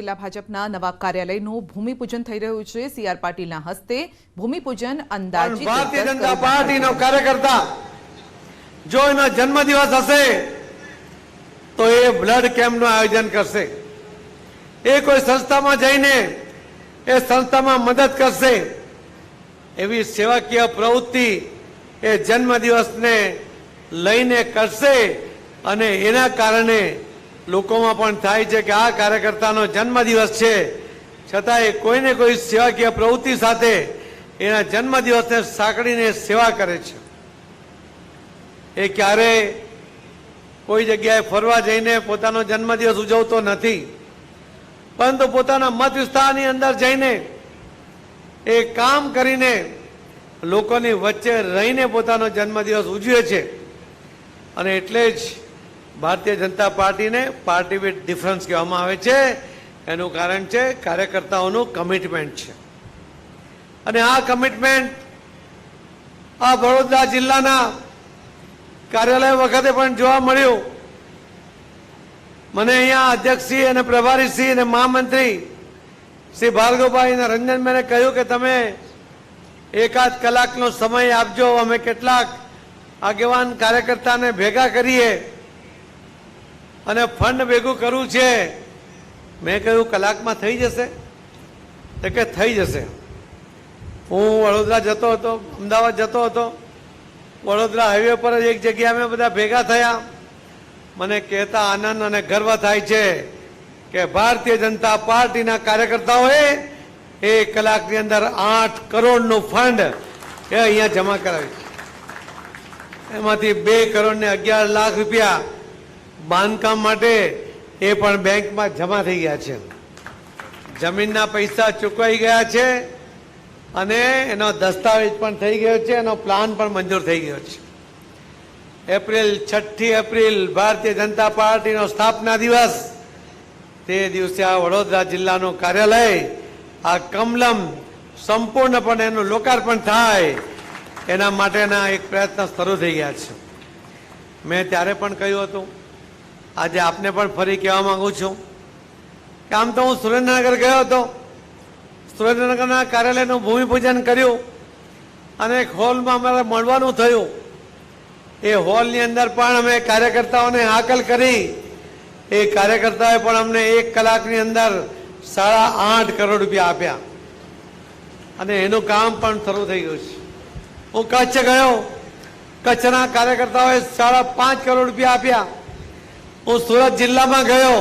જિલ્લા ભાજપના નવા કાર્યાલયનું ભૂમિપૂજન થઈ રહ્યું છે। સીઆર પાટીલના હસ્તે ભૂમિપૂજન અંદાજિત ભારતીય જનતા પાર્ટીનો કાર્યકર્તા જો એનો જન્મદિવસ હશે તો એ બ્લડ કેમ્પનું આયોજન કરશે, એ કોઈ સંસ્થામાં જઈને એ સંસ્થામાં મદદ કરશે, એવી સેવાકીય પ્રવૃત્તિ એ જન્મદિવસને લઈને કરશે અને એના કારણે લોકોમાં પણ થાય છે કે આ કાર્યકર્તાનો જન્મદિવસ છે છતાંય કોઈને કોઈ સેવાકીય પ્રવૃત્તિ સાથે એના જન્મદિવસને સાંકળીને સેવા કરે છે। એ ક્યારેય કોઈ જગ્યાએ ફરવા જઈને પોતાનો જન્મદિવસ ઉજવતો નથી, પરંતુ પોતાના મત વિસ્તારની અંદર જઈને એ કામ કરીને લોકોની વચ્ચે રહીને પોતાનો જન્મદિવસ ઉજવે છે। અને એટલે જ ભારતીય જનતા પાર્ટીને પાર્ટી વિથ ડિફરન્સ કહેવામાં આવે છે। એનું કારણ છે કાર્યકર્તાઓનું કમિટમેન્ટ છે અને આ કમિટમેન્ટ આ વડોદરા જિલ્લાના કાર્યાલય વખતે પણ જોવા મળ્યું। મને અહીંયા અધ્યક્ષશ્રી અને પ્રભારીશ્રી અને મહામંત્રી શ્રી ભાર્ગવભાઈ અને રંજનભાઈને કહ્યું કે તમે એકાદ કલાકનો સમય આપજો, અમે કેટલાક આગેવાન કાર્યકર્તાને ભેગા કરીએ અને ફંડ ભેગું કરવું છે। મેં કહ્યું કલાકમાં થઈ જશે? તો કે થઈ જશે। હું વડોદરા જતો હતો, અમદાવાદ જતો હતો, વડોદરા હાઈવે પર જ એક જગ્યાએ અમે બધા ભેગા થયા। મને કહેતા આનંદ અને ગર્વ થાય છે કે ભારતીય જનતા પાર્ટીના કાર્યકર્તાઓએ 1 કલાકની અંદર 8 કરોડનું ફંડ એ અહીંયા જમા કરાવ્યું છે। એમાંથી 2 કરોડ ને 11 લાખ રૂપિયા બાંધકામ માટે એ પણ બેંકમાં જમા થઈ ગયા છે। જમીનના પૈસા ચૂકવાઈ ગયા છે અને એનો દસ્તાવેજ પણ થઈ ગયો છે, એનો પ્લાન પણ મંજૂર થઈ ગયો છે। એપ્રિલ 6 એપ્રિલ ભારતીય જનતા પાર્ટીનો સ્થાપના દિવસ, તે દિવસે આ વડોદરા જિલ્લાનું કાર્યાલય આ કમલમ સંપૂર્ણપણે એનું લોકાર્પણ થાય એના માટેના એક પ્રયત્ન શરૂ થઈ ગયા છે। મેં ત્યારે પણ કહ્યું હતું, આજે આપને પણ ફરી કહેવા માંગુ છું કે આમ તો હું સુરેન્દ્રનગર ગયો હતો, સુરેન્દ્રનગરના કાર્યાલયનું ભૂમિપૂજન કર્યું અને એક હોલમાં અમારે મળવાનું થયું। એ હોલની અંદર પણ અમે કાર્યકર્તાઓને હાકલ કરી, એ કાર્યકર્તાઓએ પણ અમને 1 કલાકની અંદર 8.5 કરોડ રૂપિયા આપ્યા અને એનું કામ પણ શરૂ થઈ ગયું છે। હું કચ્છ ગયો, કચ્છના કાર્યકર્તાઓએ 5.5 કરોડ રૂપિયા આપ્યા। હું સુરત જિલ્લામાં ગયો,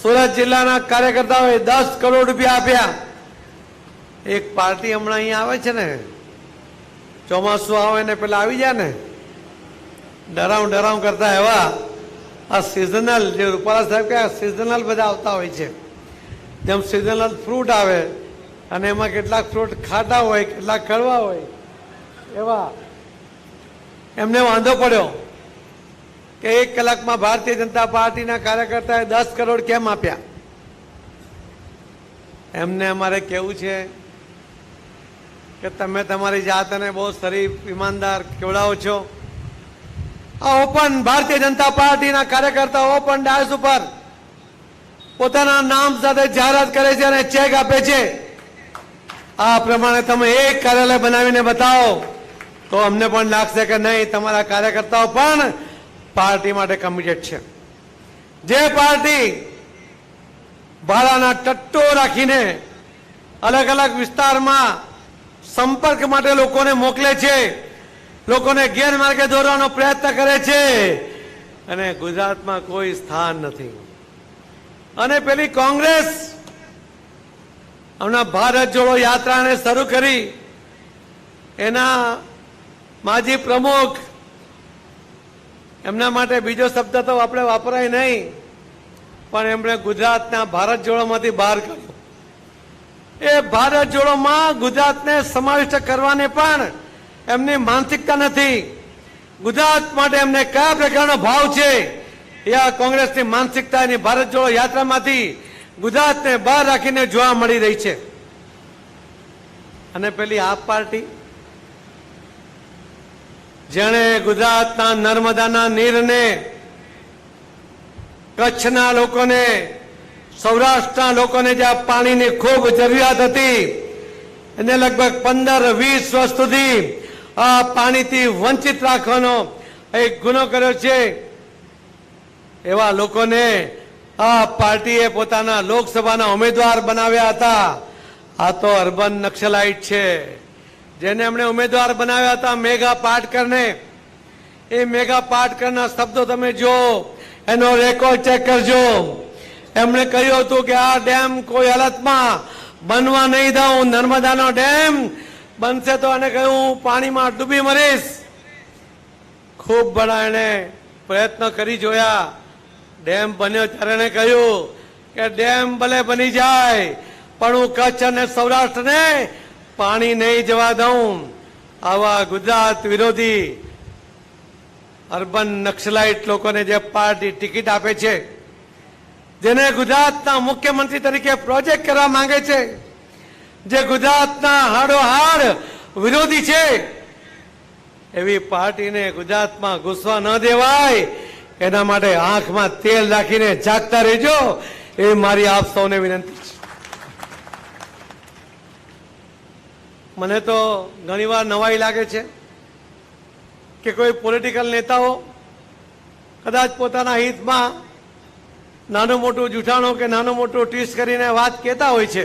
સુરત જિલ્લાના કાર્યકર્તાઓએ 10 કરોડ રૂપિયા આપ્યા। એક પાર્ટી હમણાં અહીંયા આવે છે ને, ચોમાસું આવે ને પેલા આવી જાય ને ડરાવ કરતા, એવા આ સિઝનલ જે રૂપાલા સાહેબ કે સિઝનલ બધા આવતા હોય છે। જેમ સિઝનલ ફ્રૂટ આવે અને એમાં કેટલાક ફ્રૂટ ખાટા હોય, કેટલાક કડવા હોય, એવા એમને વાંધો પડ્યો કે 1 કલાકમાં ભારતીય જનતા પાર્ટીના કાર્યકર્તાએ 10 કરોડ કેમ આપ્યા। એમને અમારે કેવું છે કે તમે તમારી જાતને બહુ શરીફ ઈમાનદાર કેવડાવો છો। આ ઓપન ભારતીય જનતા પાર્ટીના કાર્યકર્તાઓ ઓપન ડાયસ ઉપર પોતાના નામ સાથે જાહેરાત કરે છે અને ચેક આપે છે। આ પ્રમાણે તમે એક કાર્યાલય બનાવીને બતાવો તો અમને પણ લાગશે કે નહીં, તમારા કાર્યકર્તાઓ પણ પાર્ટી માટે કમિટેડ છે। જે પાર્ટી ભાડાના ટટ્ટો રાખીને અલગ અલગ વિસ્તારમાં સંપર્ક માટે લોકોને મોકલે છે, લોકોને ગેરમાર્ગે દોરવાનો પ્રયત્ન કરે છે અને ગુજરાતમાં કોઈ સ્થાન નથી। અને પેલી કોંગ્રેસ હમણાં ભારત જોડો યાત્રાને શરૂ કરી, એના માજી પ્રમુખ, એમના માટે બીજો શબ્દ તો આપણે વાપરાય નહીં, પણ એમણે ગુજરાતના ભારત જોડોમાંથી બહાર કાઢ્યું। એ ભારત જોડોમાં ગુજરાતને સમાવિષ્ટ કરવાને પણ એમની માનસિકતા નથી। ગુજરાત માટે એમને કયા પ્રકારનો ભાવ છે એ આ કોંગ્રેસની માનસિકતા એની ભારત જોડો યાત્રામાંથી ગુજરાતને બહાર રાખીને જોવા મળી રહી છે। અને પેલી આપ પાર્ટી જેણે ગુજરાતના નર્મદાના નીરને, કચ્છના લોકોને સૌરાષ્ટ્રના લોકોને જ્યાં પાણીની ખૂબ જરૂરિયાત હતી એને લગભગ 15-20 વર્ષ સુધી આ પાણીથી વંચિત રાખવાનો એક ગુનો કર્યો છે. એવા લોકોને આ પાર્ટીએ પોતાના લોકસભાના ઉમેદવાર બનાવ્યા હતા. આ તો અર્બન નક્સલાઇટ છે, જેને એમણે ઉમેદવાર બનાવ્યા હતા મેઘા પાટકરને. એ મેઘા પાટકરના શબ્દો તમે જો, એનો રેકોર્ડ ચેક કરજો. એમણે કહ્યું હતું કે આ ડેમ કોઈ હાલતમાં બનવા નહીં દઉં. નર્મદાનો ડેમ બનશે તો એને કહ્યું પાણીમાં ડૂબી મરીશ. ખૂબ બડા એને પ્રયત્ન કરી જોયા. ડેમ બન્યો ત્યારે એને કહ્યું કે ડેમ ભલે બની જાય પણ હું કચ્છ અને સૌરાષ્ટ્રને પાણી નહીં જવા દઉં. આવા ગુજરાત વિરોધી અર્બન નક્સલાઇટ લોકોને જે પાર્ટી ટિકિટ આપે છે, જેને ગુજરાતના મુખ્યમંત્રી તરીકે પ્રોજેક્ટ કરવા માંગે છે, જે ગુજરાતના હાડોહાડ વિરોધી છે, એવી પાર્ટીને ગુજરાતમાં ઘૂસવા ન દેવાય. એના માટે આંખમાં તેલ રાખીને જાગતા રહેજો, એ મારી આપ સૌને વિનંતી છે. મને તો ઘણીવાર નવાઈ લાગે છે કે કોઈ પોલિટિકલ નેતાઓ કદાચ પોતાના હિતમાં નાનું મોટું જૂઠાણું કે નાનું મોટું ટ્વીસ્ટ કરીને વાત કહેતા હોય છે.